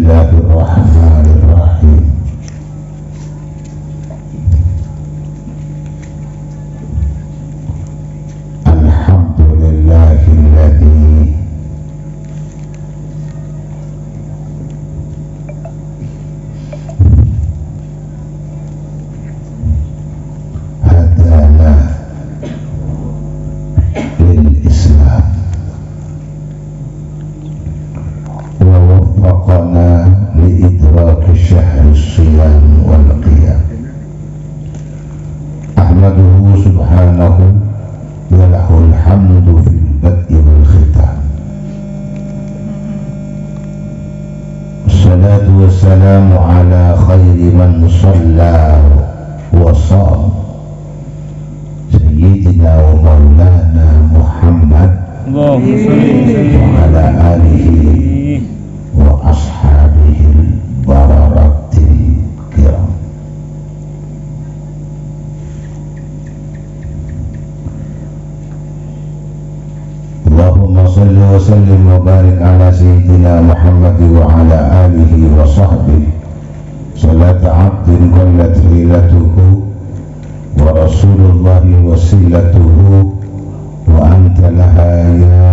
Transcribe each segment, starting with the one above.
Bismillahirrahmanirrahim. Alhamdulillahilladzi hadana lil Islam wa waffaqana li idraki syahri siyam wal qiyam. Ahmaduhu subhanahu wa lahul hamdu fil bad'i wal khitam. Assalatu wassalamu ala khairi man shalla wa sham sayyidina wa maulana Muhammad wa ala alihi wa ashabihi bararatil kiram. Allahumma salli wa sallim wa barik ala sayyidina Muhammad wa ala alihi wa sahbihi salata abdin qallat hilatuhu wa rasulullahi wasilatuhu wa anta laha ya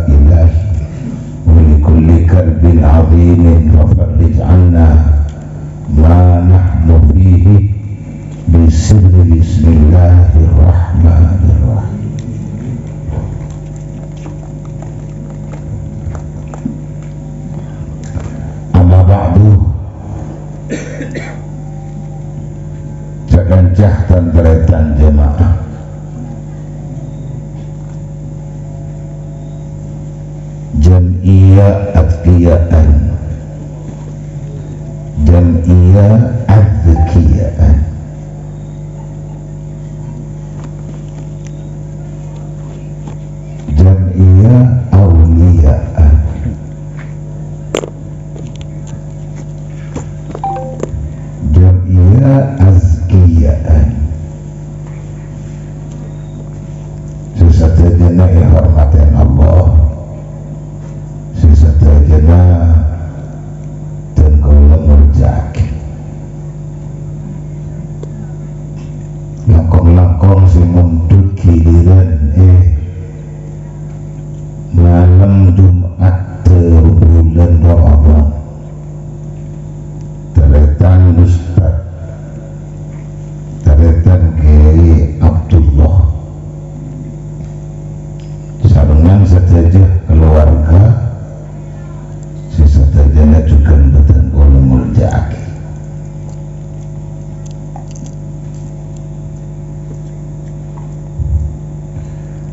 ilahi wa likulli karbin azimin fafarrij anna ma nahnu fihi bisirri bismillahirrahmanirrahim. Amma ba'du, sekancah tantretan jemaah Jam'iyah Adkiyaan, Jam'iyah Adkiyaan, Jam'iyah Awliyaan, Jam'iyah Azkiyaan. Sesatajana ihormatin Allah, sesatajana tengkola murjaki, langkong-langkong si mundut giliran malam Jumat bulan Ramadan teretan Ustaz, teretan Kiai Abdullah sarungan saja keluarga sesatajana juga betul ulumul jaki.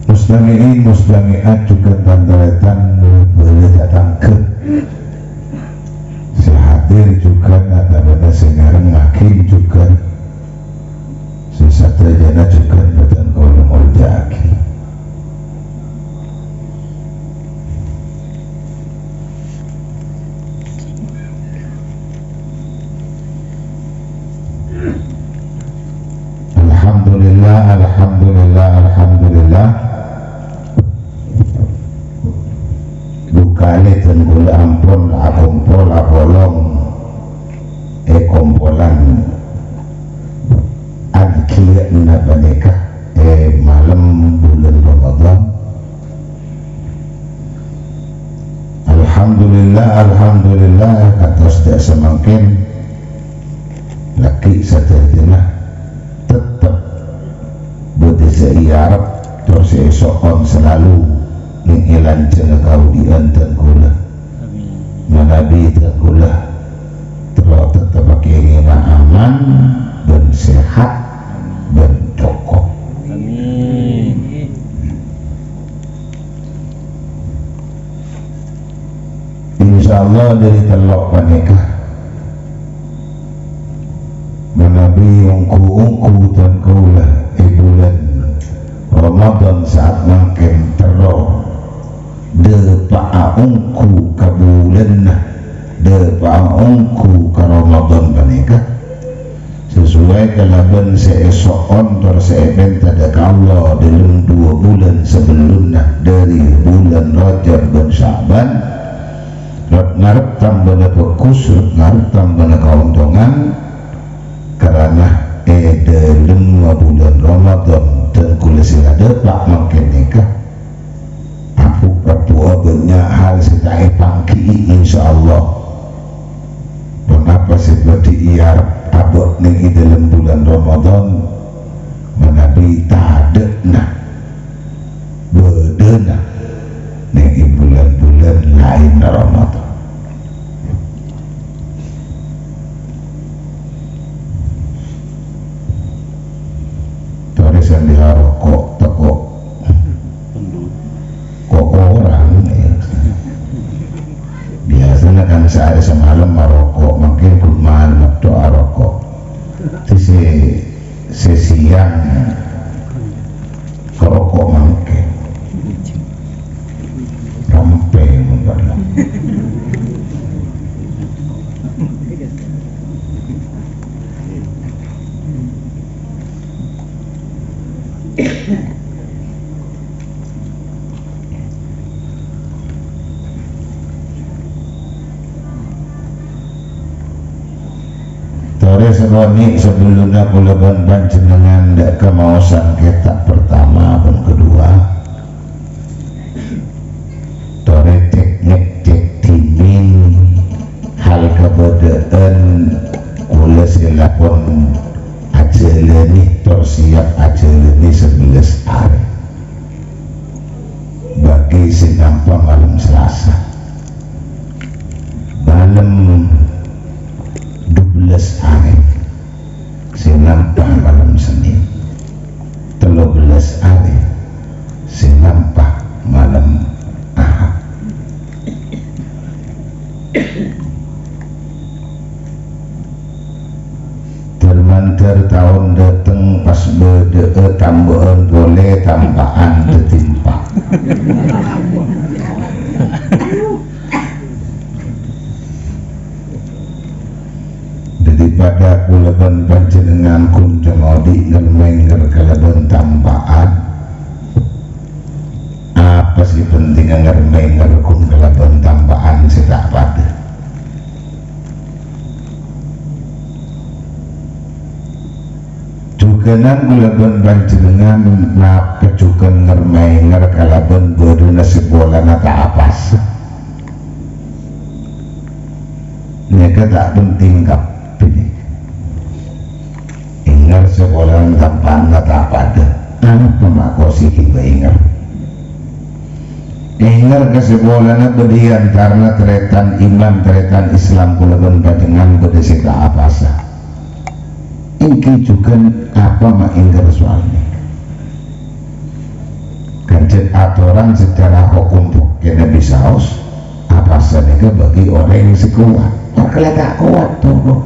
Muslimiin muslimiat juga tantaretan boleh datang ke si hadir juga ada pada singarang makin juga sesatajana juga betul ulumul jaki. Alhamdulillah, alhamdulillah, alhamdulillah. Bukali tenggul ampun akumpul abolong kompolan adkiyah nabanikah malam bulan Ramadan. Alhamdulillah, alhamdulillah atas tidak semakin laki sajalah tetap buat seiarap terus esokon selalu mengilan cenegau di antan kula manabi kula terus tetap pakai aman dan sehat dan kokoh. Amin. Insyaallah dari telok panikah manabi ungku dan kaulah bulan Ramadan saat makin teror depa ungku kabulan depa ungku ke Ramadan panikah sesuai kelaban seesokon terseeben tada Allah dalam 2 bulan sebelumnya dari bulan Rajab dan Sya'ban ngarep tambana kusut ngarep tambana keuntungan karena dalam bulan Ramadan dan kulasi ada pak makin nikah aku berdua banyak hal sedai pangki insyaallah mengapa seperti ia abot nih dalam bulan Ramadan menabi tak ada nah bedena nih bulan-bulan lain Ramadan. Tulisan dia rokok teko kok orang ya. Biasanya kan saya semalam merokok makin kuman doa rokok siang kerokok makin rampe mendalam Tore seroni sebelumnya kulaban panjenengan ndak kemausan kita pertama dan kedua tore teknik timin hal kebodaan kula silapun aja leni tersiap aja leni 11 hari bagi sinampa malam Selasa malam 12 hari sinampa malam Senin 13 hari sinampa malam Ahad termantar tahun dateng pas bede tambahan boleh tambahan tertimpa daripada kulaban panjenengan kunjung odi ngelmengger kalaban tambahan apa sih penting ngelmengger kun kalaban tambahan setak pada juganan kulaban panjenengan napa juga ngelmengger kalaban bodoh nasib bola nata apas mereka tak penting kap ingat sekolah tampan nata pada apa makosi kita ingat ke sekolahnya bedian karena teretan iman teretan Islam kulaban panjenengan berdesika apa sah ini juga apa mengingkar soalnya kancet aturan secara hukum kena bisa haus apa saja bagi orang yang sekuat kalau tak kuat tuh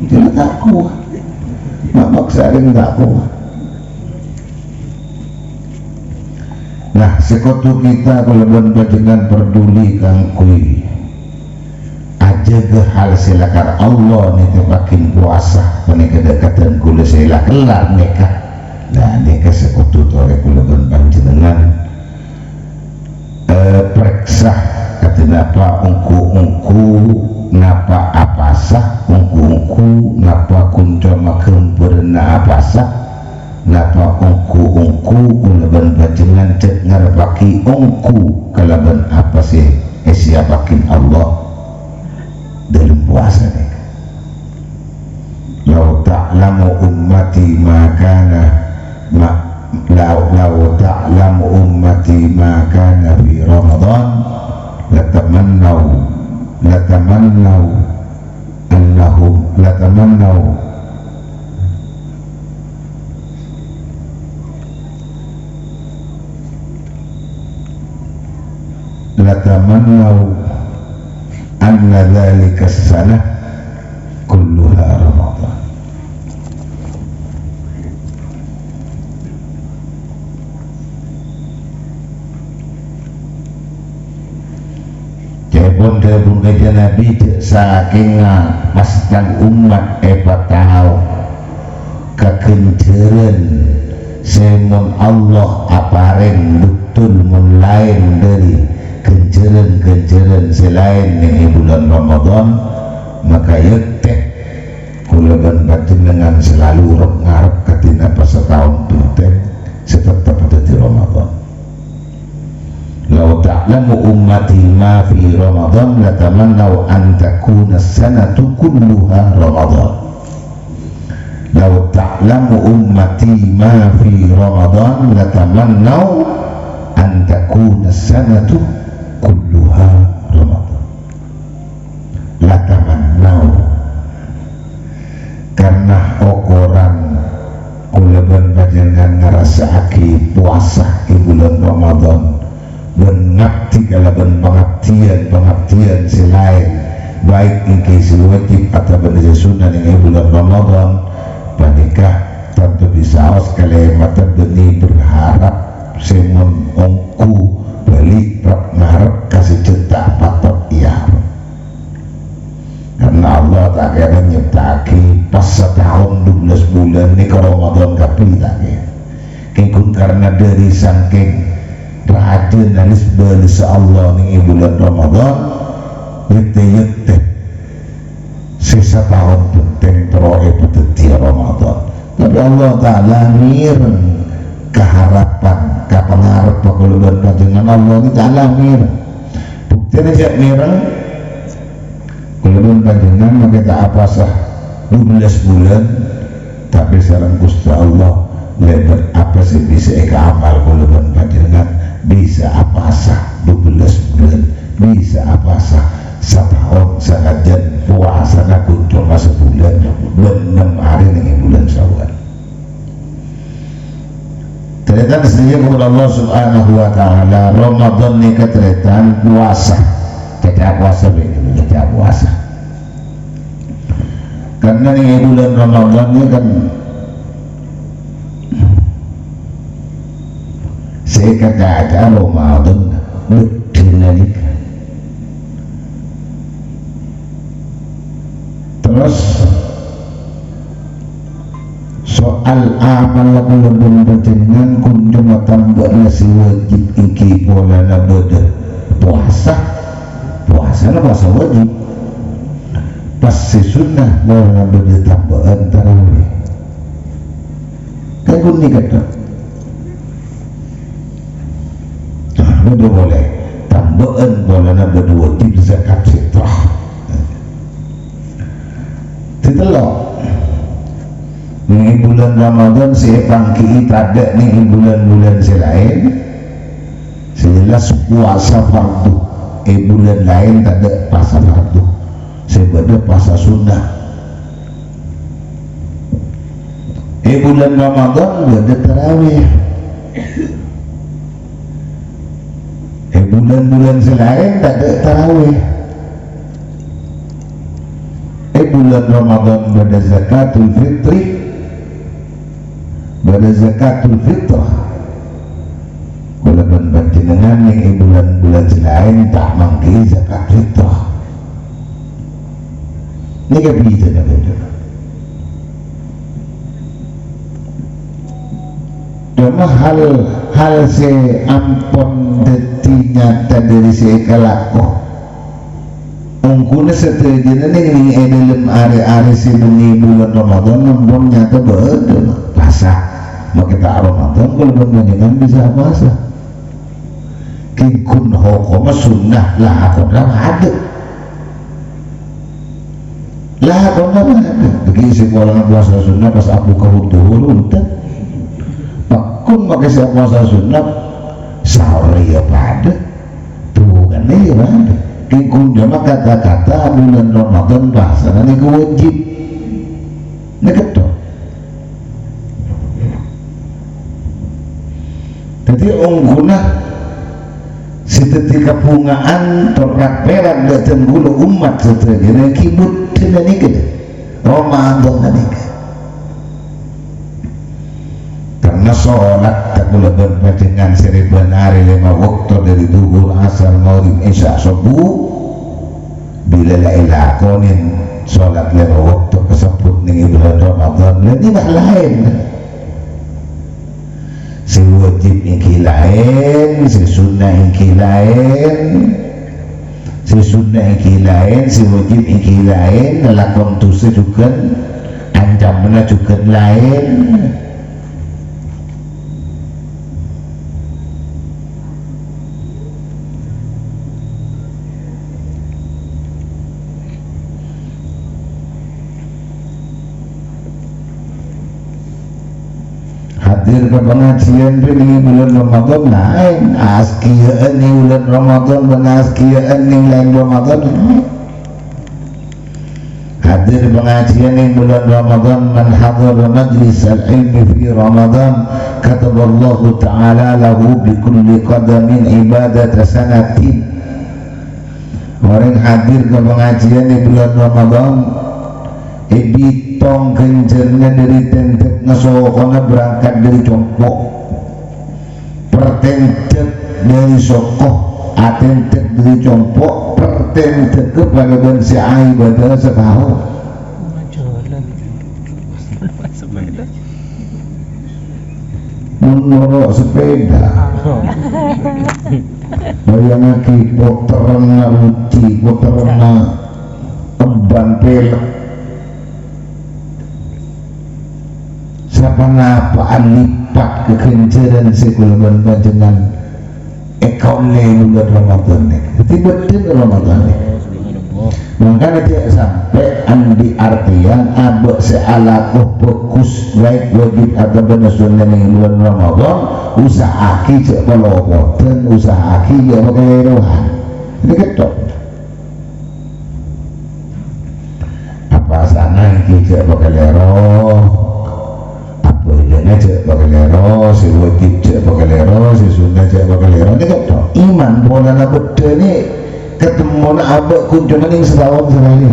dia tak kuat mamak sering tak kuat nah sekutu kita kalau panjenengan peduli kang kui aja ke hal silakan Allah nih tepakin puasa menikah dekatan kula sila kelar nikah nah nikah sekutu tore kula panjenengan periksa kata napa ungku napa apa sah ungku napa kunco makem berna apa sah napa ungku kulaban panjenengan cek ngarepaki ungku kalaban apa sih siapakin Allah dalam puasa nih lau ta'lamu ummati makana lau ta'lamu ummati makana fi Ramadan latamannau anna dhalika as-sanah kulluha Ramadan Jepun kaja Nabi saking pastikan umat tahu kekenceran semun Allah apareng betul mun lain dari kenceran kenceran selain ini bulan Ramadan, maka yeteh kulaban panjenengan selalu ngarep katina pas setahun penting setetap di Ramadan. Lau ta'lamu ummati ma fi Ramadan latamannau an takuna sanatu kulluha Ramadan. Lau ta'lamu ummati ma fi Ramadan latamannau an takuna sanatu kulluha Ramadan. Latamannau karena ukuran kulaban panjenengan ngarasake puasa di bulan Ramadan mengabdi kalaban pengabdian selain baik ingkih wajib atau benda sunnah yang bulan Ramadan panikah tentu bisa sekali mata benih berharap semun ongku balik ngarep kasih cetak patok iya karena Allah tak kira nyiptaki pas setahun 12 bulan ini ke Ramadan kapi tak kira karena dari saking rajin nalis balisa Allah nih bulan Ramadan yete sisa tahun penting teroe peteti Ramadan tapi Allah Ta'ala mireng keharapan kapangarep pakuluban panjenengan Allah ini Ta'ala mireng bukti aja mireng kuluban panjenengan maka tak apa sah 12 bulan tapi sareng Gusti Allah lebar apa sih bisa eka amal kuluban panjenengan bisa apa sah 12 bulan bisa apa sah setahun sanajan puasa na kuntul masa bulan dan 6 hari dengan bulan Syawal ternyata sendiri kepada Allah Subhanahu wa ta'ala Ramadan ni keteritan puasa kita puasa begini kita puasa karena ini bulan Ramadan ni kan saya kata ada Ramadan berdinalik terus soal amal bulan panjenengan kunjung tambah nasi wajib iki pola beda puasa na puasa wajib pas sunnah pola beda tambahan tarawih kan kun ni kata udah boleh tambahan boleh beda wajib zakat fitrah ditelok ini bulan Ramadan saya pangki tak nih bulan-bulan selain sejelas puasa fardu bulan lain tak ada puasa fardu sebab puasa sunnah bulan Ramadan ada tarawih bulan-bulan selain tak ada tarawih bulan Ramadan pada zakatul fitri pada zakatul fitrah bulan panjenengan yang bulan-bulan selain tak mangki zakat fitrah ini kebisa nak betul cuma hal se ampon deti nyata dari se kalakoh ungkuna seterjana ni dalam hari-hari sebelum bulan Ramadan nampun nyata betul puasa maka tak Ramadan kalau panjenengan bisa puasa kikun hukum sunnah lah aku dah ada bagi sekolah puasa sunnah pas aku kehutuhul untuk pakun maka saya puasa sunnah sahur ya pada tuh kan ya pada kikun jama kata-kata bulan Ramadan bahasa ini kewajib ini ketok jadi ungguna setetika pungaan torak perak datang gula umat setelah kibut dan nikah Ramadan nikah karena sholat tak boleh berpacingan seribuan hari 5 waktu dari duhur asar maghrib isya subuh bila lakonin sholat 5 waktu kesebut nih bulan Ramadan ini tak lain si wajib ingki lain si sunnah ingki lain si sunnah iki lain, si wajib iki lain, lakon dosa juga ancamannya juga lain. Hadir ke pengajian ini bulan Ramadan lain, askiaan ini bulan Ramadan, askiaan ini lain Ramadan. Hadir pengajian ini bulan Ramadan, man hadara majlis al-ilmi fi Ramadan, kataballahu ta'ala lahu bi kulli qadamin ibadat sanatin. Orang hadir ke pengajian ini bulan Ramadan, bitong kencernya dari tentet nasokona berangkat dari congkok, pertentet dari sokoh, atentet dari congkok, pertentet kepada bansi ibadah setahun. Menurut sepeda bayangnya ki poterna uci, poterna emban pelek siapa-napaan lipat kekenceran sekulaban panjenengan ekole bulan Ramadan ini betul Ramadan ini. Makanya dia sampai andi artian abek sealakuh fokus baik wajib atau benar sunnah ini bulan Ramadan usahaki cek pelopotan usahaki ya pakai lerohan ini ketok apa sana ini cek pakai leroh cek pakai lero, si wajib cek pakai lero, si sunnah cek pakai lero. Ini kan iman bola nak beda ni ketemu nak abek kunjungan yang setahun sekali.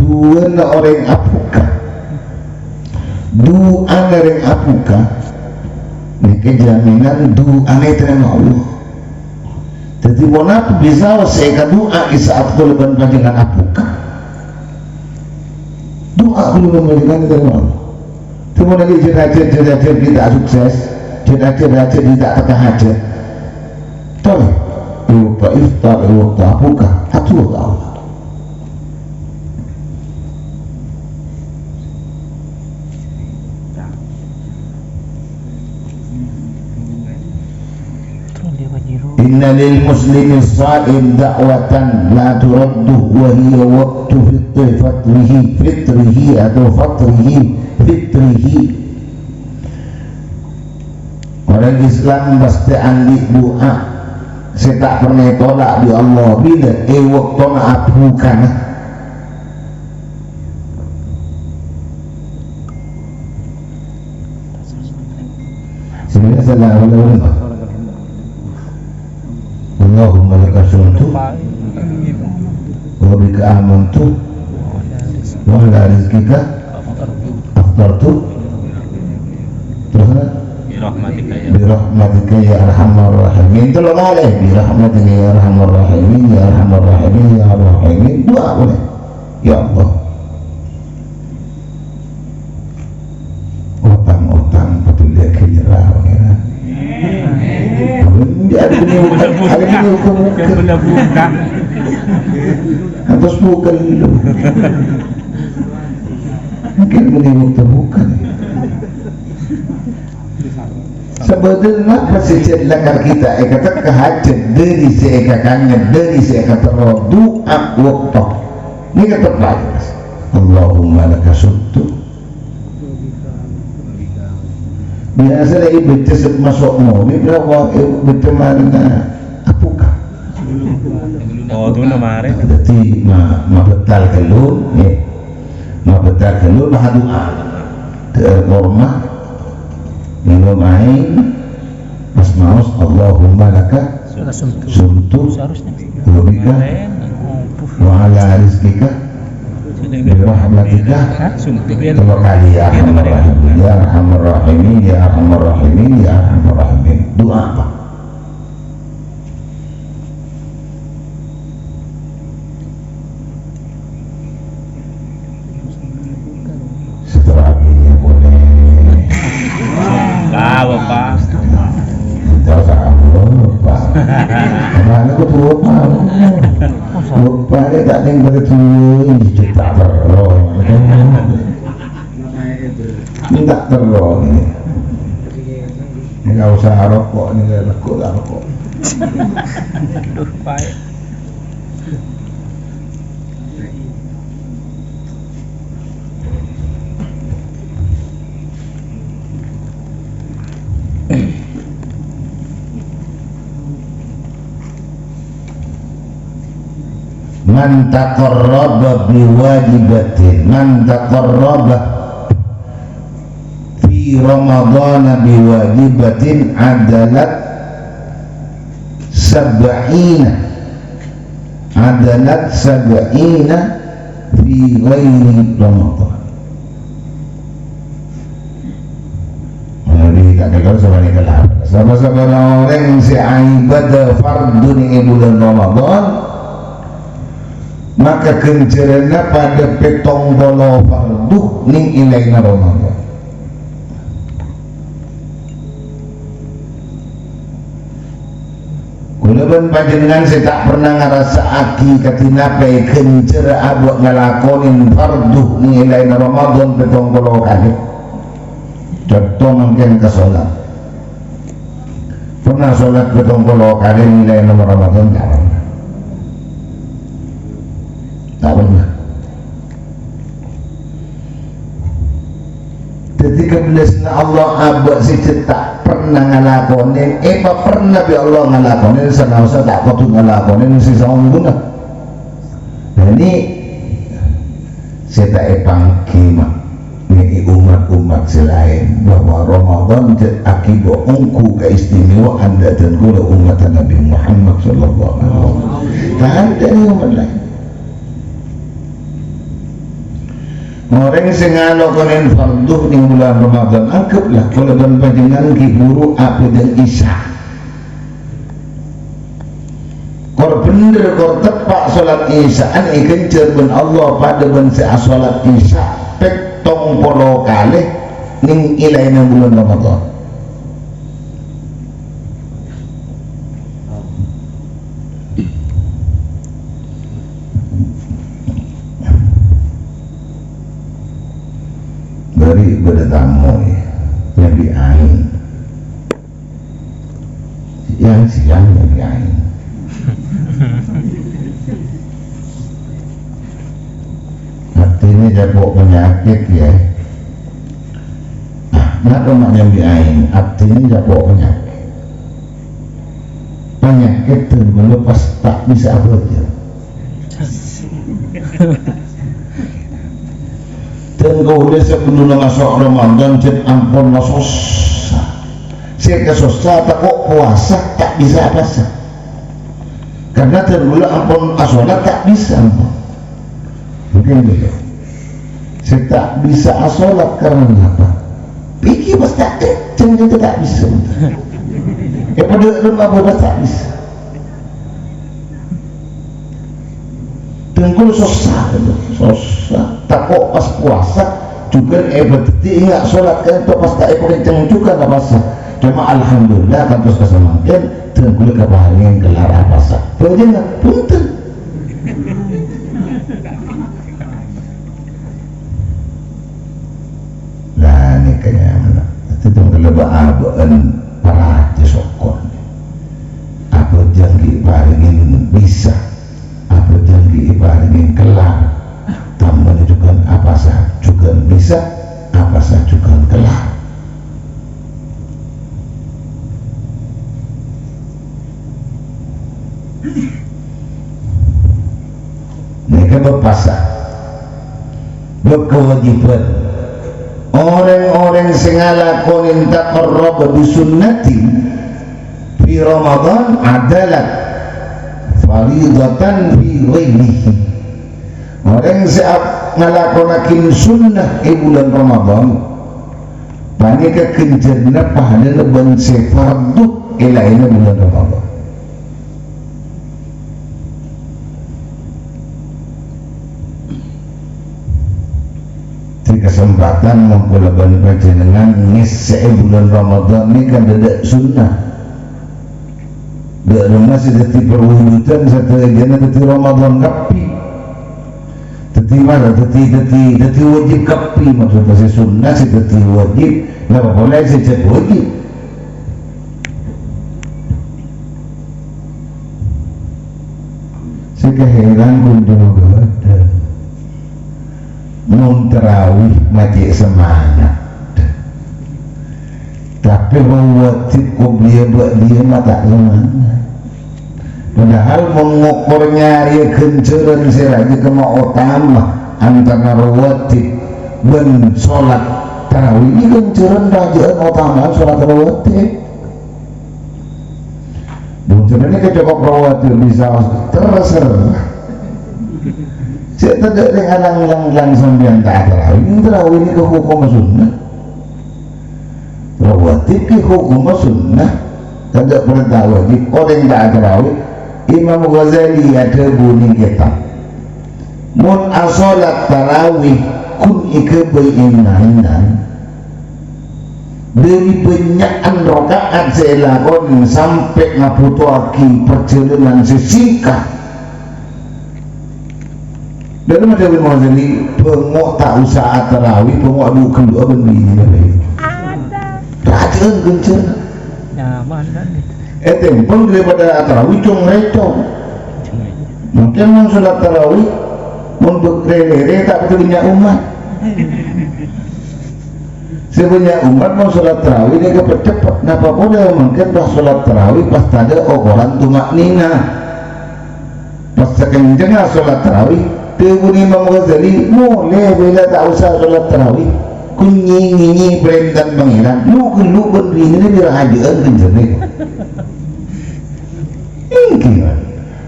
Dua orang apukah? Doa dari apuka ini jaminan doa ini terima Allah. Jadi mana bisa saya doa isaat kalau leban panjangan apuka doa kalau memberikan terima Allah. Cuma lagi jenazah tidak sukses, jenazah tidak terhajat. Tahu? Lupa iftar, lupa apuka, hatu Allah. Inna lil muslimi sha'im da'watan la turaddu wa hiya waqtu fitrihi atau fitrihi. Orang Islam pasti andi doa saya tak pernah tolak di Allah bila waktu nak apukan sebenarnya salah Allah. Allahumma laka suntu wa bika amantu wa ala rizkika aftartu terus birahmatika ya arhamar rahimin. Tolong alih birahmatika ya arhamar rahimin ya arhamar rahimin ya arhamar rahimin. Doa boleh ya Allah utang betul dia kira ada ini hukum buka atas bukan dulu mungkin ini terbuka sebetulnya pasien langgar kita kata kehajat dari seekakannya dari seekatan doa waktu ini kata baik Allahumma laka suntu biasa lagi baca masuk mobil berapa baca mana apakah tu nama hari jadi betal kelur ya betal kelur mah doa terhormat minum air pas maus Allahumma laka suntu wa bika wa ala rizkika birahmatika dua kali ya arhamar rahimin ya arhamar rahimin ya arhamar rahimin ya arhamar rahimin. Doa apa? Rupanya tak ning bertujuh tak terus. Tak terus ini. Enggak usah rokok ini lekuk tak rokok. Aduh, baik. Man taqarraba biwajibatin, man taqarraba fi ramadhan biwajibatin adalat sab'ina fi ghairi ramadhan. Jadi tak kalau sama ni kalah. Sama-sama orang si ibadah fardu ni bulan Ramadan, maka kencerana pada petong bolo fardu ning ilaina Ramadan. Kulaban panjenengan saya tak pernah ngerasa aki katina pe kencer abot ngalakonin fardu ning ilaina Ramadan petong bolo kali. Contoh mungkin ke sholat. Pernah sholat petong bolo kali ning ilaina Ramadan tak? Tak pernah. Ketika belasna Allah abad si tak pernah ngalakonin, apa pernah bi Allah ngalakonin, senausa tak patut ngalakonin si saungguna. Jadi saya tak pangkima ni umat-umat selain bahwa Ramadan akibat ungku keistimewaan dan gula umat Nabi Muhammad sallallahu alaihi wasallam. Tak ada umat lain. Orang sing ngalakonin fardu ning bulan Ramadan anggaplah kalau dan panjenengan kiburu apa dan isya. Kor bener kor tepak salat isya an ikencer ben Allah pada ben salat isya petong polo kalih ning ilaina bulan Ramadan. Dari bertamu yang diain, yang siang yang diain. Artinya jabuk penyakit ya. Kenapa maknya diain? Artinya jabuk penyakit. Penyakit itu melepas tak bisa bekerja. Dan kau boleh sebelum masuk Ramadan jadi ampun susah. Saya kesusah tak kok puasa tak bisa puasa. Karena terlalu ampun asolat tak bisa ampun. Mungkin begitu. Saya tak bisa asolat karena apa? Pikir pas tak itu tak bisa. Pada rumah tak bisa. Tengkul susah, tak kok pas puasa juga berarti ingat sholat kan itu pas tak kenceng juga tak puasa. Cuma alhamdulillah kan terus kesemakin tengkul kebahagiaan kelar puasa. Penting punten. Lah ni kaya mana? Itu tengkul abaan para disokon. Apa janji baringin bisa? Apa janji ibaratnya kelar tambah juga apa sah juga bisa apa sah juga kelar. Mereka berpasah berkewajiban orang-orang sing ngalakonin taqarrab bisunnati fi Ramadan adalah faridatan fi ghairihi. Orang siap ngalakonakin sunnah bulan Ramadan banyak kekencerna pahala ben fardu ilaina bulan Ramadan. Di kesempatan mengkulaban panjenengan ngisi bulan Ramadan ini kan ada sunnah rumah sih dadi perwujudan satujana dadi Ramadan kapi dadi mana dadi wajib kapi maksudnya si sunnah sih dadi wajib nggak boleh sih cek wajib sekeheran kunjung ada mun terawih mati semangat tapi wajib dia buat dia mata semangat padahal mengukur nyari kenceran lagi kemau utama antara rawatib dan sholat tarawih ini kenceran bacaan utama sholat rawatib bukan ini kecokok rawatib bisa terserah saya tidak dengan sambian tak tarawih ini tarawih ini ke hukum sunnah rawatib ke hukum sunnah tidak perintah wajib orang tak tarawih Imam Ghazali ada bunyi kitab mun asolat tarawih kun ike berinan dari penyaan rokaat saya lakon sampai ngaputuaki perjalanan sesingkat dari mana Imam Ghazali pengok tak usah tarawih pengok dua kedua bendini rajin kencang nyaman kan tempel daripada tarawih cung recong mungkin mau sholat tarawih mau berkere-kere tak betul punya umat sebenarnya umat mau sholat tarawih ini cepat kenapa boleh mungkin pas sholat tarawih pas ada ukuran tumak nina pas sekencang sholat tarawih tegur Imam Ghazali boleh bila tak usah sholat tarawih kunyi-nyi perintah pangeran lu berdiri ini dirahajaan kencang gimana?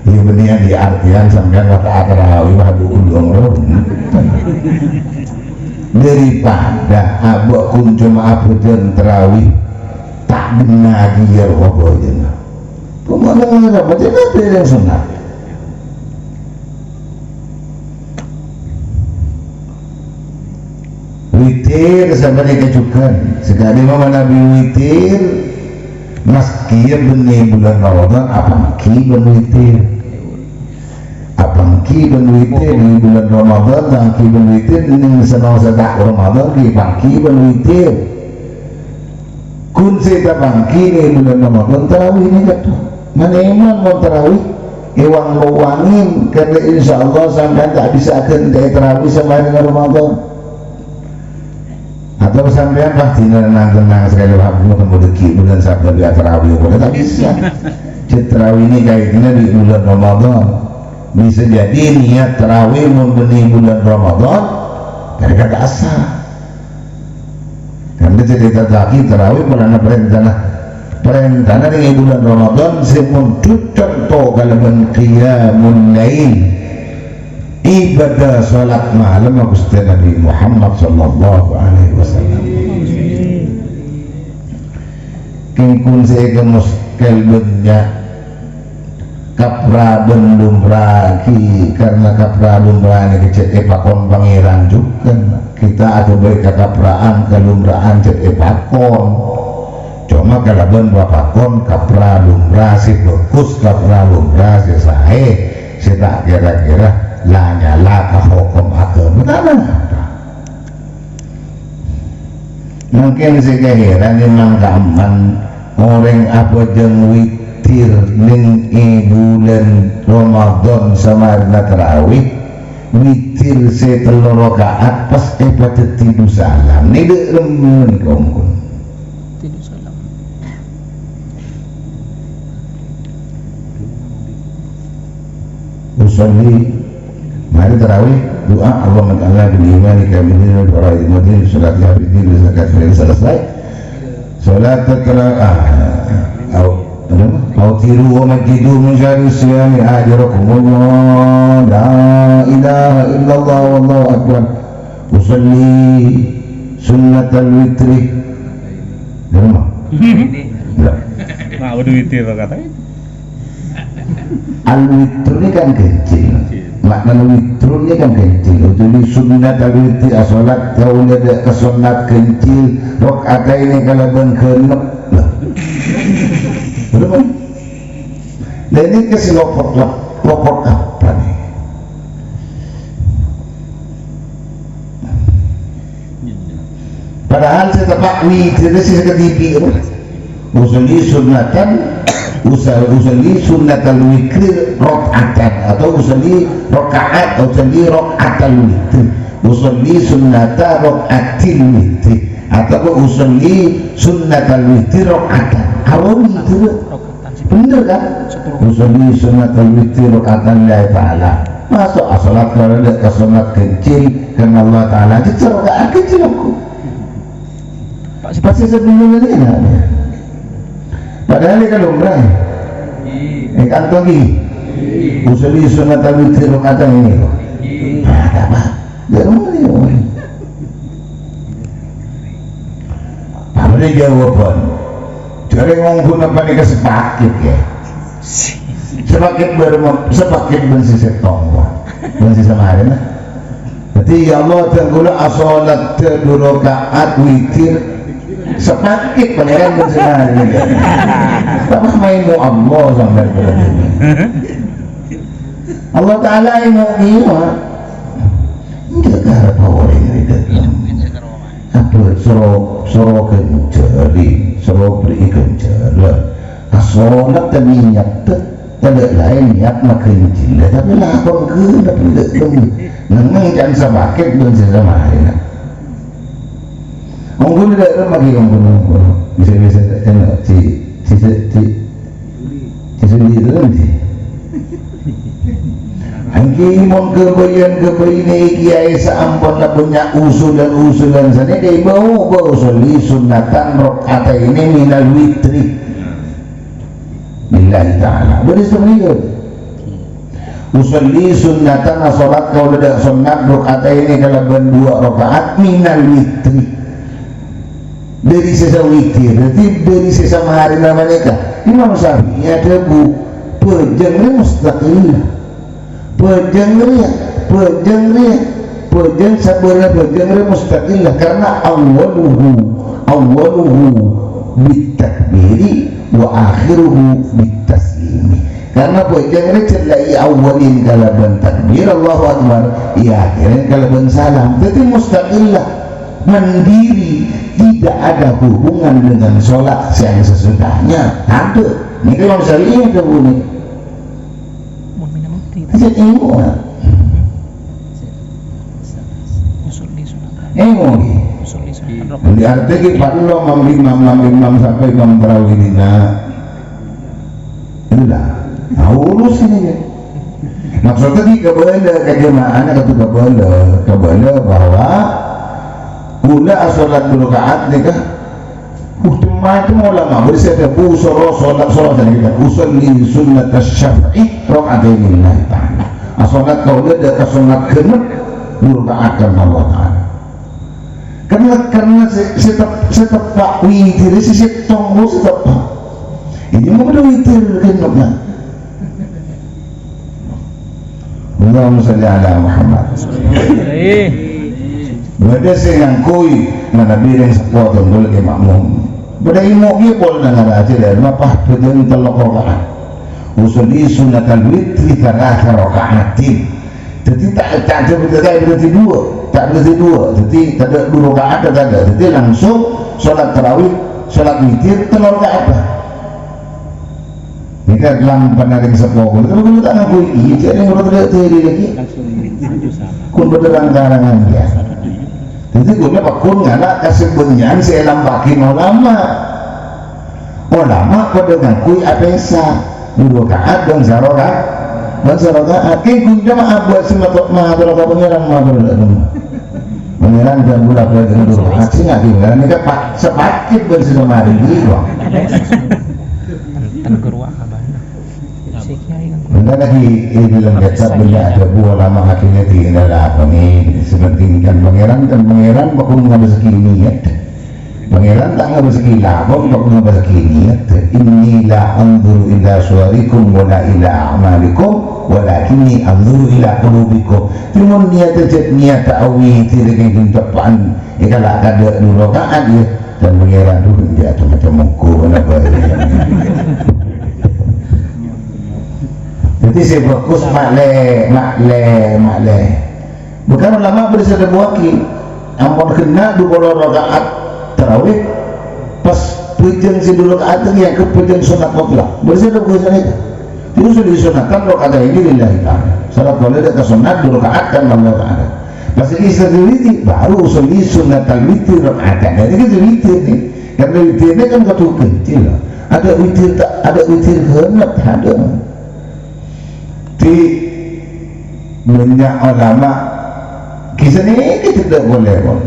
Dia benar di artian sampai kata tarawih hadu ulung daripada abak kunjung abudan tarawih tak benar dia apa aja. Pemandangan apa aja ada yang sunat. Witir sampai dikecukan. Sekali mama Nabi witir. Meski benih bulan Ramadan apangki ben witir di bulan Ramadan tangki ben witir ini senang sedak Ramadan ki pangki ben witir kun seta pangki ni bulan Ramadan tarawih ni jatuh mana iman mau tarawih iwang luangin karena insyaallah sampai tak bisa akan dari tarawih sama dengan Ramadan atau sampean pasti tenang sekali waktu ketemu deki bulan sabda di tarawih boleh tak bisa tarawih ini kaitannya di bulan Ramadan bisa jadi niat tarawih membeni bulan Ramadan dari kata asal karena cerita lagi tarawih pernah perintah di bulan Ramadan semuntut contoh kalau qiyamul lail ibadah salat malam Gusti Nabi Muhammad sallallahu alaihi wasallam kingkun saya kemuskel banyak kapra bendum raki karena kapra lumrah ini kecet epakon pangeran juga kita ada baik kapraan kelumraan cet epakon cuma kalau ben bapakon kapra lumrah si bagus kapra lumrah si sahe si tak kira-kira lah nyala ke hukum agama mungkin sekeheran memang gaman orang apa jeng witir ning bulan Ramadan sama tarawih witir setelur rakaat pas pada tidur salam ni dek lembun kongkong tidur salam usolli mari tarawih doa Allahumma ta'ala bil imani kamilin wa fara'id madin salat habibin zakat fil selesai salat au tiru wa majidu min syari siyami ajrakumullah la ilaha illallah wallahu akbar usalli sunnatal witri rumah nah udah witir katanya al-witr ini kan kecil makna witr ini kan kecil jadi sunnah al-witr asolat kau ada kesunat kecil rokaat ini kalau ben kenep lah Dan ini kasih lopot apa nih? Padahal saya tepat witir saya ketipi usulli sunnatan usulli sunnatal witri rakaatan atau usulli rakaat atau usulli rakaatal witri usulli sunnata rakaatil witri atau usulli sunnatal witri rakaatan. Kalau itu bener kan? Usulli sunnatal witri rakaatan lillahi ta'ala. Masuk salat kalau ada ke sunat kecil karena Allah Ta'ala itu rakaat kecil aku pasti sebelumnya ini ada. Padahal ini kalau berani kantong lagi usulli sunnatal witri rakaatan ini kok ada apa? Dia ngomong apa jawaban dari ngomong apa nih kesepakit ya sepakit bensi tonggo bensi sama hari nah berarti ya Allah tenggula asolat dua rakaat witir sepakit pangeran bensi hari ini apa mainmu Allah sampai berarti Allah Ta'ala yang mau gila enggak harap orang ini dalam apa soro kencari soro beri kencari asolat dan niat tidak lain niat makin cila tapi lapang ke tapi tidak demi nengang jangan sabakit dan sesama hari nak orang tidak ada lagi orang bisa enak si sendiri itu nanti angki mon kebayan kiai seampun lah punya usulan sana dia bawa usulli sunnatan rakaat ini minal witri lillahi ta'ala boleh sebenarnya usulli sunnatan salat kalau ada sunnat rakaat ini kalau dua rakaat minal witri dari sisa witir berarti dari sisa hari namanya Imam Syafi'i ada bu pejangnya mustaqillah pejang sabarnya pejangnya mustaqillah karena awaluhu bitakbiri wa akhiruhu bitaslimi karena pejangnya celai awalin kalaban takbir Allahu Akbar ya akhirnya kalaban salam jadi mustaqillah mandiri tidak ada hubungan dengan sholat yang sesudahnya ada ini kalau misalnya ada bunyi ilmu di arti kita lo imam sampai imam terawihina itulah urus ini maksudnya di kabala kejemaah atau kabala bahwa gula sholat dulu rakaat nikah macam ulama bersih sholat kita usulli sunnat asy-syaf'i rakaatain lillahi ta'ala sholat kau ada ke sholat genep dulu rakaat Allah Ta'ala karena setepak witir si tonggo setepak ini mau ada witir genepnya Allahumma salli ala Muhammad Bada saya ngangkui Nabi yang sekuatan dulu ke makmum Bada imu kipol na naraja dan mapah pedang telok rakaat usulli sunnatal witri thalatha rakaatin jadi tak berarti dua jadi tak ada dua rakaat tak ada jadi langsung sholat tarawih sholat witir telur rakaat ini kan dalam penarik sepuluh kalau tak ngakui iya jadi menurut dia tadi lagi kun berderang karangan dia jadi gue pakun ngalah kasih benyan saya lambakin ulama pada ngakui apesa dua rakaat dan sarakaat gue jamaah buat sematok berapa pengiran dan budak dengan dua rakaat sih nggak tinggal ini kan sepakit bersama hari ini bang Benda lagi dalam kitab benda ada buah lama akhirnya tinggal apa nih seperti kan pangeran bakul nggak rezeki niat pangeran tak nggak rezeki labong bakul nggak rezeki niat inni la anzuru ila suwarikum wa la ila a'malikum walakinni anzuru ila qulubikum cuma niat ta'awi tidak ingin depan kalau ada dua rakaat ya dan pangeran dulu dia macam mengku apa Jadi saya fokus makle. Bukan ulama bersama buaki. Ampun kena 20 rakaat tarawih pas pujang si 2 rakaat yang ke pujang sunat mutlak. Bersama bukan itu. Itu sudah disunatkan rakaat ini lillahi ta'ala. Salat boleh ada sunat 2 rakaat kan Allah Ta'ala. Pas ini witir baru usul sunat al-witir rakaat. Jadi kan witir nih. Karena witirnya kan satu kecil. Ada witir tak ada witir genap ada. Di banyak ulama kisah ini kita tidak boleh pun.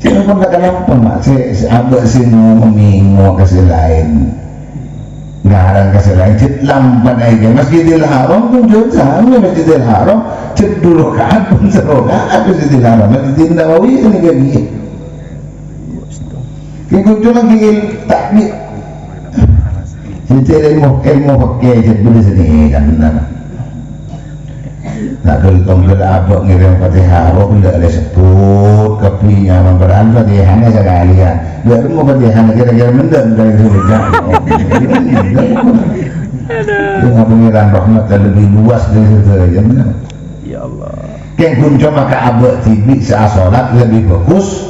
Saya pun tak kenapa mak. Saya abad sini mengingat kasih lain. Ngarang kasih lain. Cik lampan aja. Masjidil Haram pun juga sama. Masjidil Haram. Cik dulu kan pun serokaan Masjidil Haram. Masjidil Nawawi ini kaya kita cuma gil takbir. Jadi ilmu pakai cik boleh sini kan. Nak kalau abang ngirim Fatihah, abang tidak boleh sebut kepinya memberan Fatihahnya sekali ya. Biar mau Fatihahnya kira-kira mendem dari surga. Dengan pengiran rahmat yang lebih luas dari situ aja. Ya Allah. Yang kunci maka abang tibi saat sholat lebih bagus.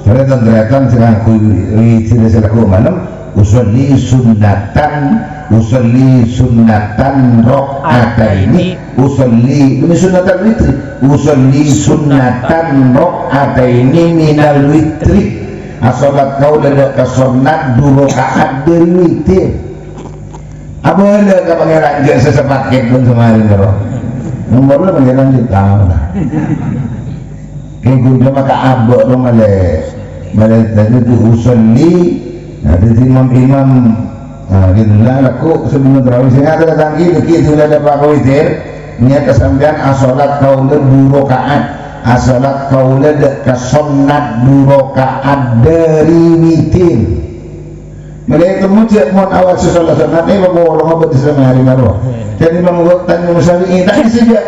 Ternyata sedang tidak selaku malam. Usolli sunnatan rok'ataini usolli ini sunnatan witri usolli sunnatan rok'ataini minal witri asolat kau dadak kesunat 2 rakaat dari witir apa ada ke pangeran dia sesepaket pun semarin roh nomor lah pangeran dia tahu lah kaya maka abok dong malah tadi itu usolli. Nah, jadi imam-imam gitulah laku sebelum terawih saya ada datang gitu lah ada Pak Witir niat kesambian asolat kaula 2 rakaat asolat kaula kesunat 2 rakaat dari witir mereka mujib mohon awal sholat sunat ini mau orang apa di sana hari baru jadi imam tanya Syafi'i tadi saja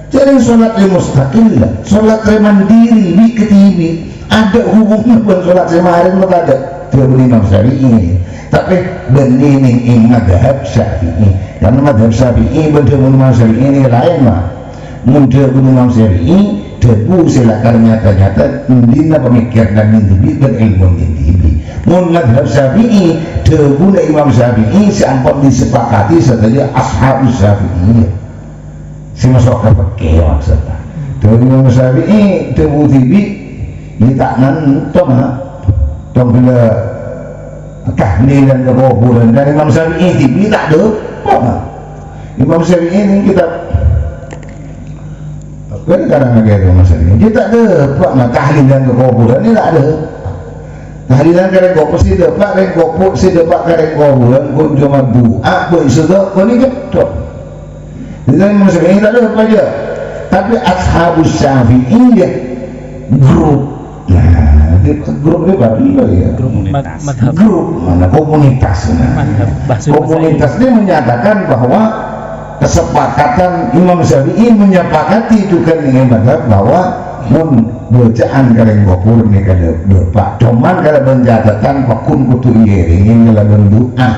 jadi sholat mustaqil sholat mandiri di ketibi ada hubungan dengan sholat semarin atau ada dia Imam Syafi'i tapi benih madhab Syafi'i karena madhab Syafi'i benih Imam Syafi'i ini lain mah mudah Imam Syafi'i debu silakan nyata-nyata dina pemikir dan mintibi berilmu mintibi madhab Syafi'i debu Imam Syafi'i seampun disepakati setelah ashabus Syafi'i si masuk ke pakai maksudnya debu Imam Syafi'i debu tibi ini tak nantong tong bila tahlil dan kekuburan dan Imam Syafi'i ini tak ada Imam Syafi'i ini kita kadang-kadang ada Imam Syafi'i kita tak ada tahlil dan kekuburan ini tak ada tahlilan kareng kopuk si dapat kareng kopuk si dapat kareng kuburan pun cuma doa pun sedek pun ini ketok jadi Imam Syafi'i tak ada apa aja tapi ashabus Syafi'i ya grup. Nah, grup ini baru ya. Grup mana komunitas. Komunitas ini menyatakan bahwa kesepakatan Imam Syafi'i menyepakati juga dengan madhab bahwa bacaan kareng kopur ini kada berpak. Cuman kada menjadikan pakun kutu iring kalau berdoa.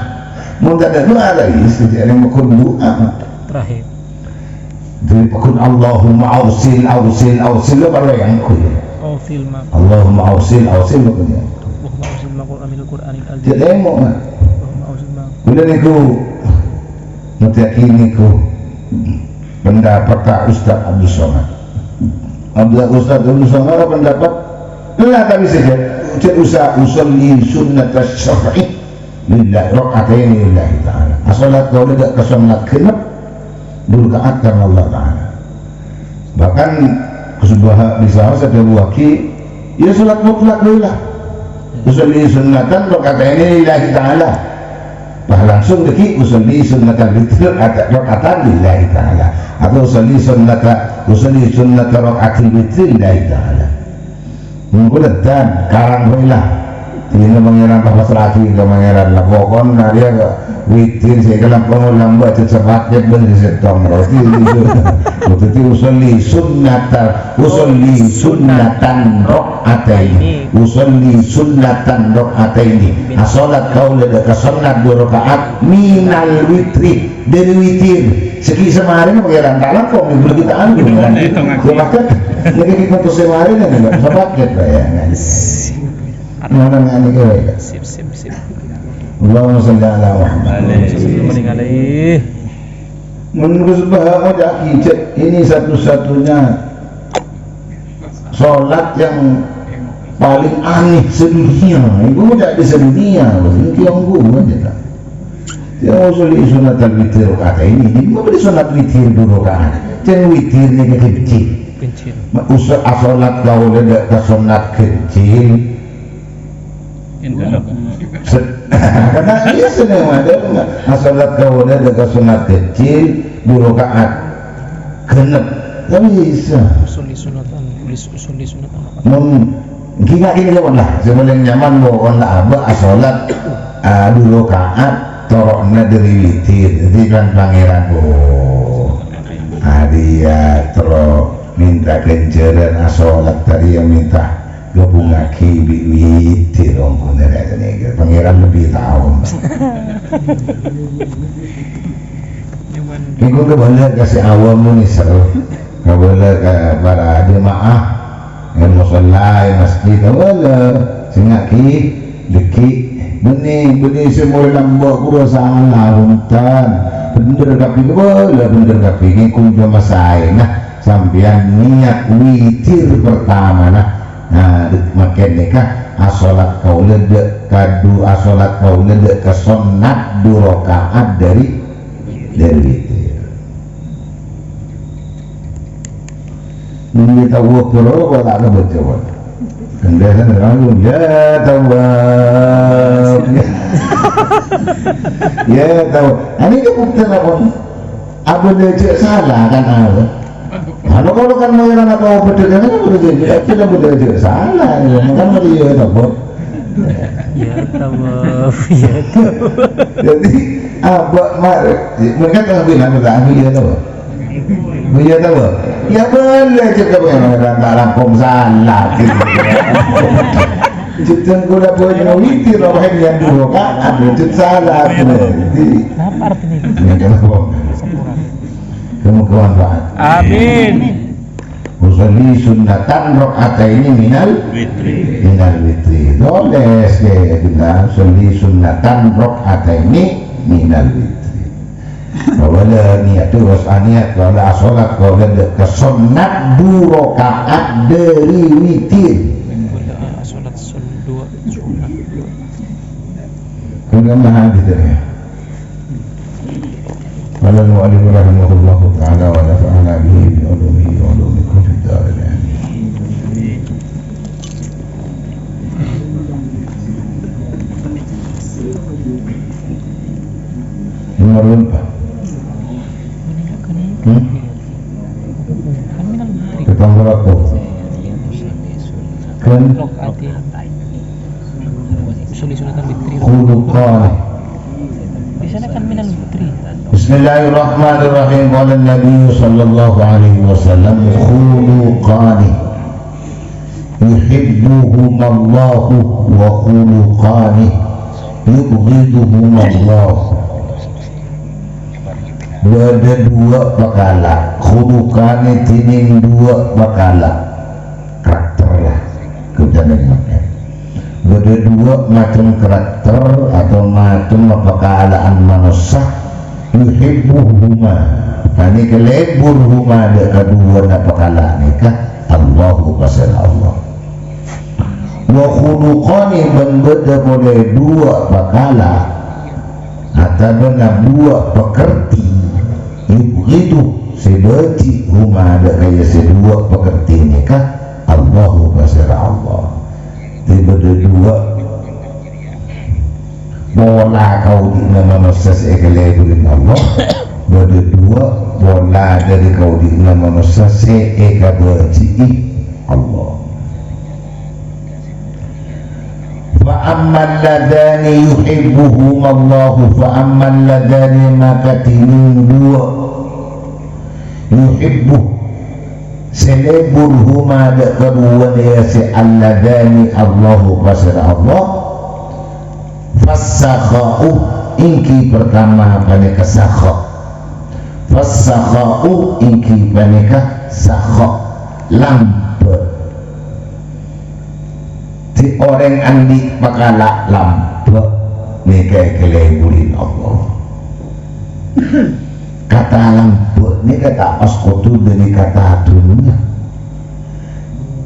Mun tak ada doa lagi sejak yang pakun doa. Terakhir. Jadi pakun Allahumma ausil lo baru yang kuy. Allahumma ausil maknanya. Allahumma ausil maqul amil Qur'anil azim. Jadi mau nak. Allahumma ausil maqul. Bila niku meyakini ku pendapat Ustaz Abdul Somad. Ustaz Abdul Somad pendapat lah tapi saja. Cek usolli sunnat syar'i lillahi rakatain lillahi ta'ala. Asalat kau tidak kesunat genap 2 rakaat karena Allah Ta'ala. Bahkan sebuah bisa ada waki ya salat mutlak dulu lah usolli sunnatan rakatain lillahi ta'ala bah langsung deki usolli sunnatan witr rakaatan lillahi ta'ala atau usolli sunnata rakaatil witr lillahi ta'ala menggunakan karang lah Ini pangeran pas lagi ke pangeran lah pokon nah dia ke witir saya kelam pengulang baca cepatnya bener setong roti itu usolli sunnatan rok'ataini usolli sunnatan rok'ataini asolat kau leda kesonat 2 rakaat minal witri dari witir segi semarin pangeran tak langsung belum kita ambil bahkan lagi kita tuh semarin enggak bisa paket ya mana ngani ke Sip. Allahumma shalli ala Muhammad Alaihi. menurut sebab ini satu-satunya sholat yang paling aneh sedunia. Ibu tidak di sedunia, ini tionggu aja tak. Dia usul sunat al-witir kata ini beri sunat witir 2 rakaat. Jangan witirnya kecil. Usul sholat kau ledak ke sunat kecil. Karena dia senang ada salat kau ada sunat kecil 2 rakaat genep tak bisa Usul sunatan. Gini lah sebelum nyaman mohon lah abah salat 2 rakaat torokna dari witir jadi kan pangeran dia terus minta kenceran salat tadi yang minta gabungan kibi witir orang aja nih pangeran lebih tahu ini gue boleh kasih awam nih seru gak boleh ke para jemaah yang musola yang masjid gak boleh singaki deki benih semua lambak gua salah untan bener tapi boleh bener tapi ini kunjung masai nah sambian niat witir pertama nah makin nikah asolat kau ledek kadu asolat kau ledek ke sunat 2 rakaat dari witir ini tahu kalau tak ada baca kendaraan orang ya tahu ya tahu ini kebuktian apa dia salah kan apa kalau kan mau yang anak kau berdekat kan boleh jadi tidak boleh salah kan dia tahu jadi apa mereka tak bilang dia tahu ya boleh juga orang tak lampung salah kita guna punya witir orang yang 2 rakaat itu salah jadi Apa artinya? kamu kemanfaat Amin. usolli sunnatan rok'ataini minal witri doles ke bilang usolli sunnatan rok'ataini minal witri wala niat tu wasaniat wala asolat wala kesunat 2 rakaat dari witir Salat sunat 2 kemudian hadis ini قال المؤلف رحمه الله تعالى ونفعنا به بعلومه وعلومكم في الدار الآمين Merun Pak ketemu aku kan khuluqan di sana kan minal fitri. Bismillahirrahmanirrahim. Qala Nabi sallallahu alaihi wasallam khuluqani yuhibbuhum Allah wa khuluqani yubghiduhum Allah. Ada 2 perkara khuluqani tining 2 perkara karakter lah kemudian ada 2 macam karakter atau macam perkalaan manusia yuhibbuhuma ini keleburhuma ada kedua perkara nikah Allahu pasal Allah wa khuluqani berbeda boleh 2 perkara atau benar 2 pekerti itu sedati huma ada kaya sedua pekerti nikah Allahu pasal Allah berdua bola kau di nama manusia seekaleburin Allah berdua bola dari kau di nama manusia seekaberji Allah Fa'ammal ladani yuhibbuhum Allahu fa'ammal ladani maka tining dua yuhibbuh seleburhuma ada kedua dia si alladani Allahu pasal Allah fassakha'u ingki pertama paneka sakha fassakha'u ingki paneka sakha lampe di orang andi pakala lampe nika keleburin Allah kata lampe ni kata askutu dari kata dunia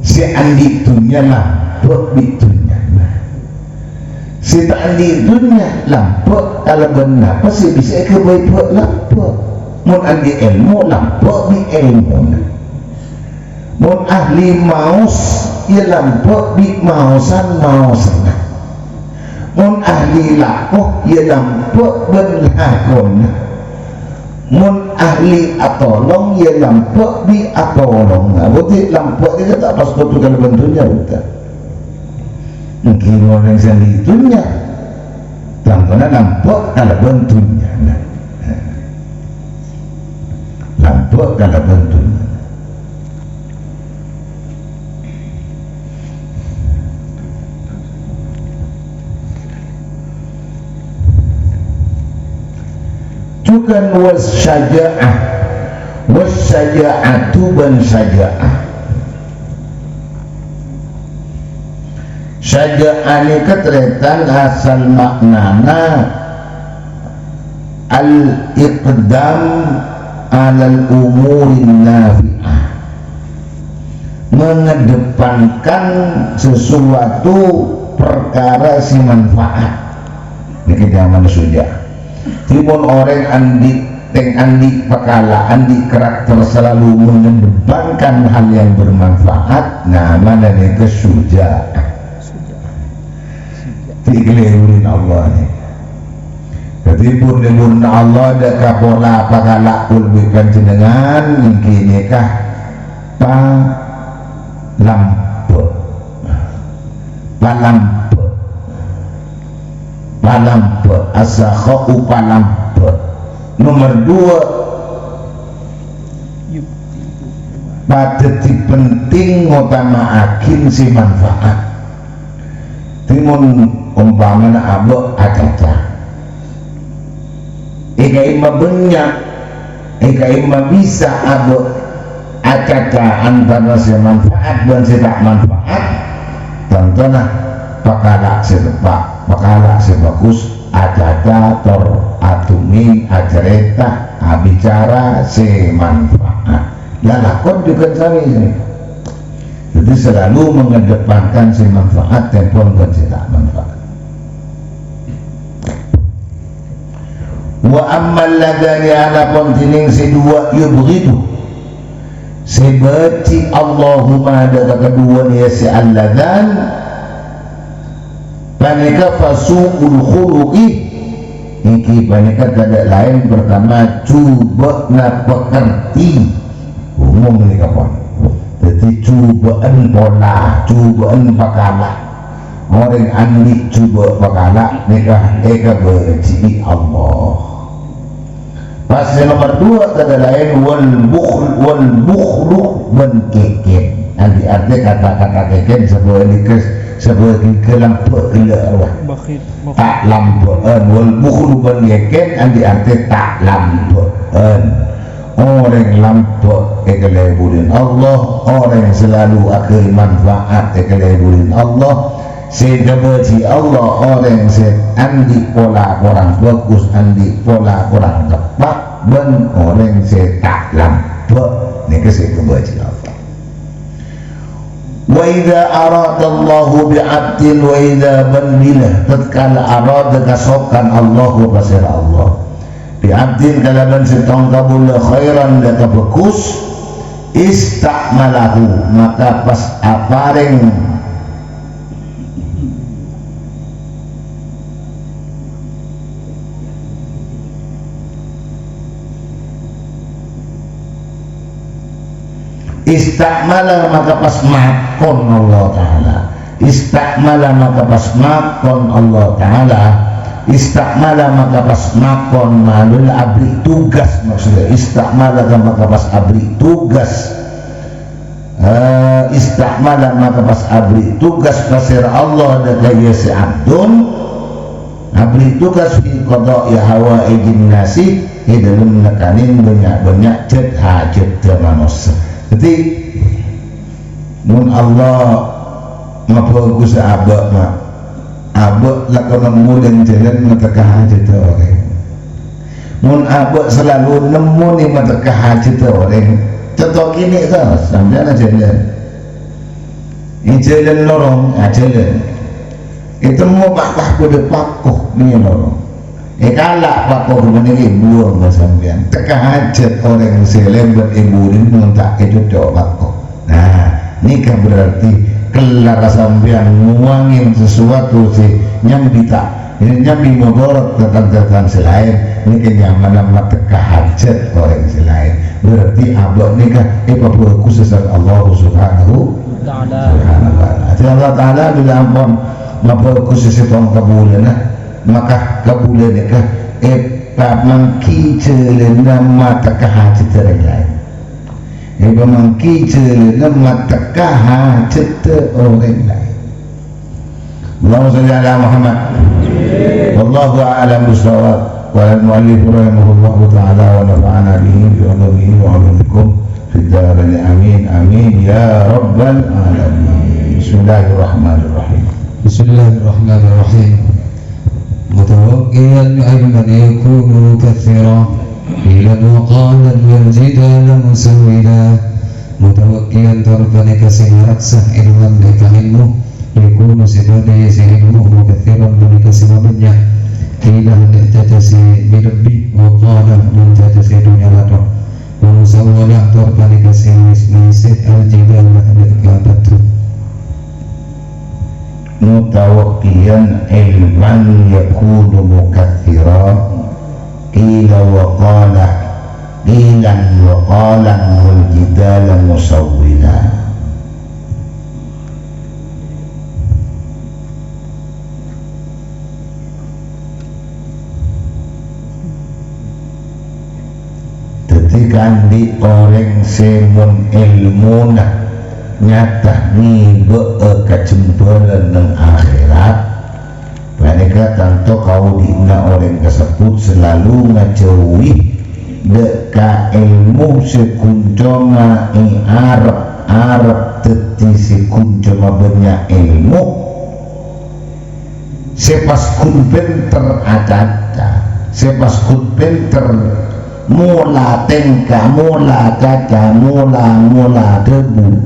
si andi dunia lampe di dunia si tak andi dunia lampe kalau benar pasti bisa kebaik lampe mun andi ilmu lampe di ilmu mun ahli maus ia lampe di mausan mun ahli lakuh ia lampe berlakon mun ahli atolong ia lampe di atolong berarti lampe dia tak pas betul kalau bentuknya betul mungkin orang sendiri itunya tampaknya lampe kalau bentuknya lampe kalau bentuknya bukan wasyaja'atu ban syaja'ah syaja'ah ni ketretan asal maknana al-iqdam alal umurin nafi'ah mengedepankan sesuatu perkara si manfaat ini zaman syaja'ah timun orang andi pakala andi karakter selalu mengedepankan hal yang bermanfaat namanya itu syuja tiklehurin Allah ni jadi pun Allah ada kapola pakala ulbikan jenengan mungkin nikah pa lampu palampe asakha upalampe nomor 2 pateti penting ngutamaakin si manfaat timun umpamana abok acaca eka ima banyak eka ima bisa abok acaca antara si manfaat dan si tak manfaat contohnya pakala sedepak pakala sebagus acaca tor atumi acereta bicara semanfaat lalakon juga sami ini jadi selalu mengedepankan semanfaat tempon dan tidak manfaat wa ammal ladani ala pontining si dua yubghidu sebeci Allahumma ada kedua ni si alladan paneka fasu'ul khuluqi iki paneka tidak lain pertama cuba na pekerti umum ni kapan jadi cubaan pola cubaan pakala orang andi cuba pakala nikah eka berci Allah pas nomor 2 tidak lain wal bukhlu benkeken andi arti kata-kata keken sebuah nikah sebagai kelampu keluar tak lampuan wal bukhlu ban yakin andi arti tak lampuan orang lampu keleburin Allah orang selalu akan manfaat keleburin Allah sehingga berji Allah orang andi pola orang bagus andi pola orang tepat dan orang tak lampu ni kesehatan berji Allah wa idza aradallahu bi'abdin wa idza banbilah tatkala arada kasokan Allah pasal Allah bi'abdin kalaban setong kabul khairan laka bagus istakmalahu maka pas apareng istakmalah maka pas makon Allah Ta'ala istakmala maka pas makon Allah Ta'ala, istakmala maka pas makon malul abri tugas, maksudnya istakmala maka pas abri tugas, istakmala maka pas abri tugas pasir Allah dan kaya si abdun abri tugas fi qada ya hawa ijin nasi dalam nekanin banyak-banyak cet hajat manusia. Jadi mun Allah mabagus abak mak abak lakon nemu dan jalan matakah hajat orang. Mun abak selalu nemu ni matakah hajat orang. Contoh kini tu sambil jalan. Ini jalan lorong, jalan. Itu mau pakah pada pakuh ni lorong. Kalak pakuh meniri buang ke sambian. Tekah hajat orang selembat ibu ini mentak itu dok pakuh. Nah, ni kan berarti kelar sambian nguangin sesuatu si nyambi tak. Ini nyambi mudarat tentang selain. Ini kenyamanan tekah hajat orang selain. Berarti abad ni kan apa khususan Allah Subhanahu wa ta'ala. Jadi Allah Ta'ala bila ampun apa khusus itu kabulan maka kabulan ni kan mangki celana mata kahajat orang lain. Mangki celana mata kahajat orang lain. Allahumma salli ala Muhammad. Wallahu a'lam bishawab. Qala al-mu'allif rahimahullahu ta'ala wa nafa'ana bihi bi ulumihi wa ulumikum fid darain amin amin ya rabbal alamin. Bismillahirrahmanirrahim. Bismillahirrahmanirrahim. Mutawakkilan ilman yakunu kathira ilan wa qalan yanzidan musawwida. Mutawakkilan tarbani kasiharaksah ilman ilmu yakunu sidadi ilmu kathiran menikasi banyak ilah ni'tatasi birabbi wa qala ni'tatasi dunia lato wa musawwalah tarbani kasiharaksah al-jidalah al-kabatu. Mutawakkiyan ilman yakunu mukathira qila wa qala qilan wa qalan wal jidala musawwila. Ketika di orang semun ilmu nyata ni kecemburan ng akhirat mereka tentu kau diina orang tersebut selalu ngejauhi deka ilmu sekuncoma Arab teti sekuncoma banyak ilmu sepas kun pinter acaca sepas kun pinter mula tengka mula caca mula debu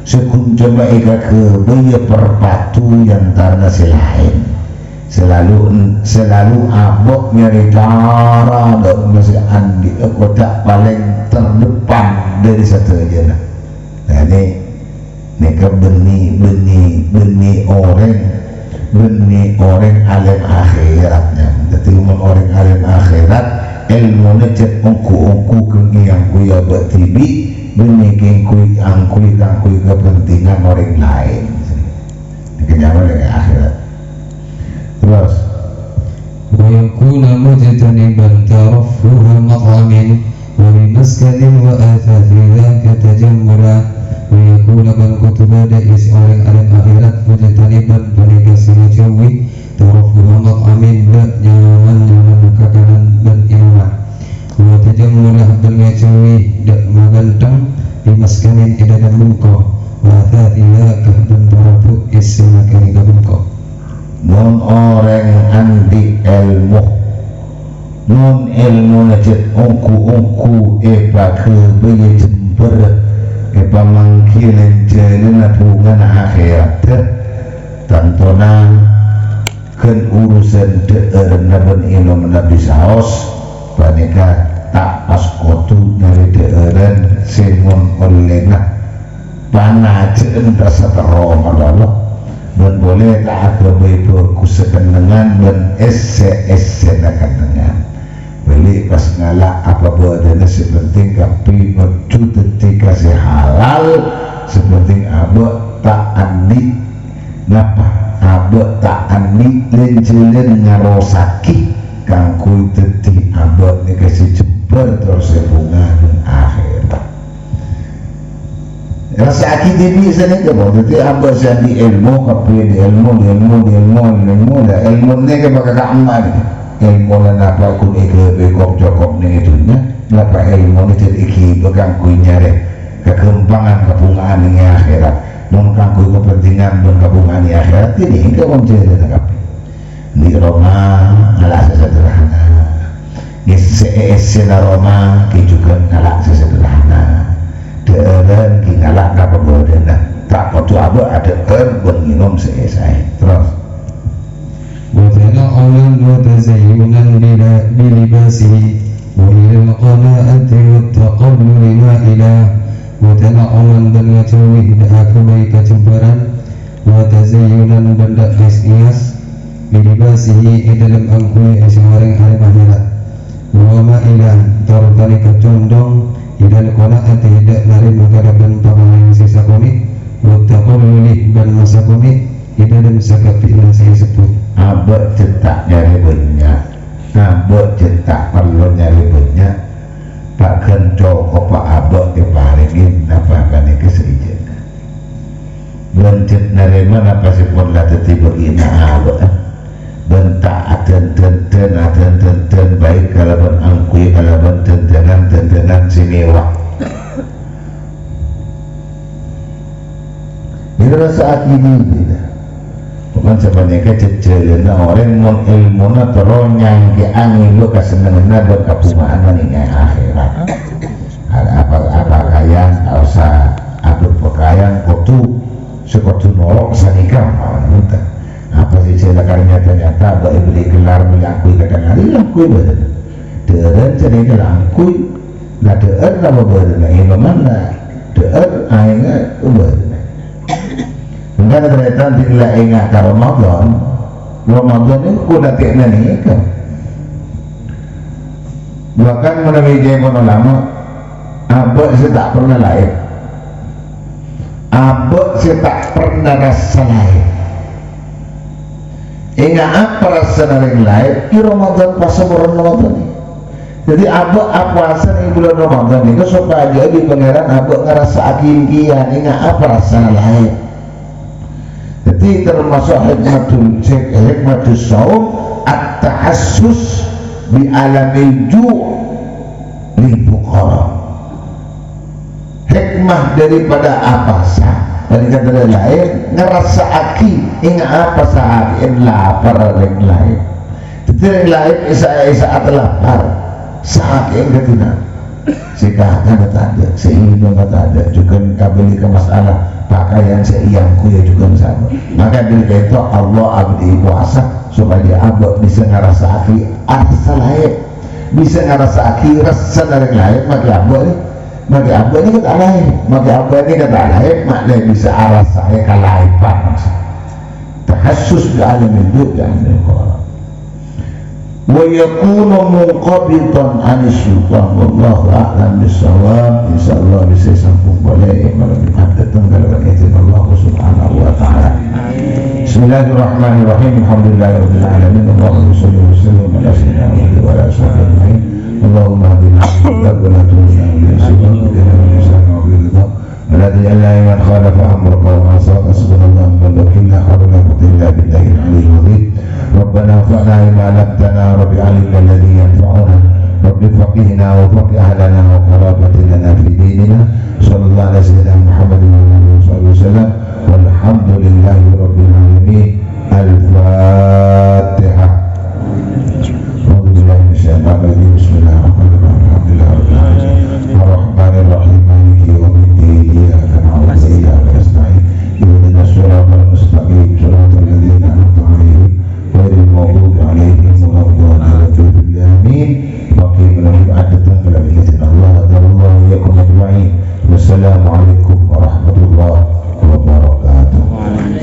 sekuncama eka ke baya perpatu yang tarna selain selalu abok nyari cara dan masih andi kotak paling terdepan dari satu aja nah ini ke benih orang alim akhiratnya. Jadi orang alim akhirat ilmu necet ongku yang kuya bertibi benih angkui kepentingan orang lain. Kenyaman dengan akhirat. Terus wa yakuna mujtaniban taraffuha maqamin wa bimaskanin wa athathi dhaka tajammula wa yakuna man kutuba da'is orang alim akhirat mujtaniban penegasi menjauhi taraffuha maqamin dak nyaman kakanan dan iman wa tajammula dan menjauhi dak magantang bimaskanin idadan muka wa athathi dhaka dan taraffuh isimakani gabungko. Nun orang andi nun ilmu necet ongku epa ke bagi jember epa mangkilen jalan hubungan akhirat tantona ken urusan deur naben ilmu nabi saos paneka tak pas kotu dari deuran semun olehna panajen rasa teroma Allah dan boleh tak ada beberapa kusekenangan dan esse dengan beli pas ngalak apa badannya sepenting tapi menuju ketika halal sepenting abah tak andi ngapa abot tak anik lenjelen ngarosaki kang kuy teti abot ni kasih jember terus bunga akhirat rasa aki dini sana ke boh teti abot saya di ilmu kapri di ilmu dah ilmu ni ke bakal kamat ilmu lah napa kun ikut bekop jokop ni itu nya napa ilmu ni jadi iki bakal kuy nyari kekembangan kebungaan ni akhirat mungkin kuy kepentingan dan kebungaan ni akhirat ini ke orang jadi nak di Roma ngalah sesederhana isi Roma ki juga ngalah sesederhana deren ki ngalah apa bodena tak potu abo ada berminum selesai terus وتنعما وتزينا بلباسه وإلى القناعة والتقبل مائلا وتنعما بالنجوي بأكبر كجبرا وتزينا بالدقيس bilibasihi dalam angkui seorang hari akhirat wa ma'ilan tartani kecondong idal qanaat tidak lari menghadapkan pangalan sisa komik wa taqammuli dan masa komik dalam sakapi dan saya sebut abot cetak nyari banyak abot cetak perlu nyari banyak pak kento kopa abot diparingin apa kan keserijan bencet nerima apa sih pun lah tiba ina abot bentak aten baik kalaban angkui kalaban tentenan simewa ini rasa akini bukan sebenarnya cecilina orang mon ilmuna teronyang ke angin lo kesenangan dan kepumaan ini akhirat ada apa kaya usah abut pakaian kotu sekotu nolok sanikam minta apa sih saya ternyata beri gelar mengakui kadang-kadang langkui badan deren jadi langkui lah deren apa badan ini mana deren aingnya badan enggak ternyata tidak ingat ke Ramadan itu kuda tiada nih kan bahkan menawiji lama abad saya tak pernah lain abad saya tak pernah rasa lain ingat apa rasa yang lain di Ramadan puasa bulan Ramadan ini jadi abad puasa di bulan Ramadan itu supaya jadi pangeran abad ngerasa akin kian ingat apa rasa lain jadi termasuk hikmatul saum at-tahassus bi alamil ju' lil fuqara hikmah daripada apa sah dari kata lain ngerasa aki ingat apa saat lapar yang lain jadi yang lain saat lapar saat yang ketina sikahkan tak ada sehingga tak ada juga kabeli ke masalah pakaian seiangku ya juga sama maka dari itu Allah abdi puasa supaya dia abad bisa ngerasa aki asa lain bisa ngerasa aki rasa dari lain maka abad ini kata lain maka abad ini kata lain maknanya bisa arah saya kalaipan tahassus di alam hidup yang ada wa yakunu munqabitan anisyutan wallahu a'lam bisawab insyaallah bisa sambung boleh malam datang kalau izin Allah subhanahu wa ta'ala bismillahirrahmanirrahim alhamdulillahirabbil alamin Allahumma shalli wa sallim ala sayyidina Muhammad wa ala alihi ajma'in Allahumma hadina wa la tudina ila siratal mustaqim ولا تجعلنا من خالف امرك وعصاك سبحان الله وكلنا حول لا قوه الا بالله العلي العظيم ربنا انفعنا بما علمتنا رب علمنا الذي ينفعنا رب فقهنا وفقه اهلنا وقرابة لنا في ديننا صلى الله على سيدنا محمد وعلى اله وسلم والحمد لله رب العالمين الفاتحه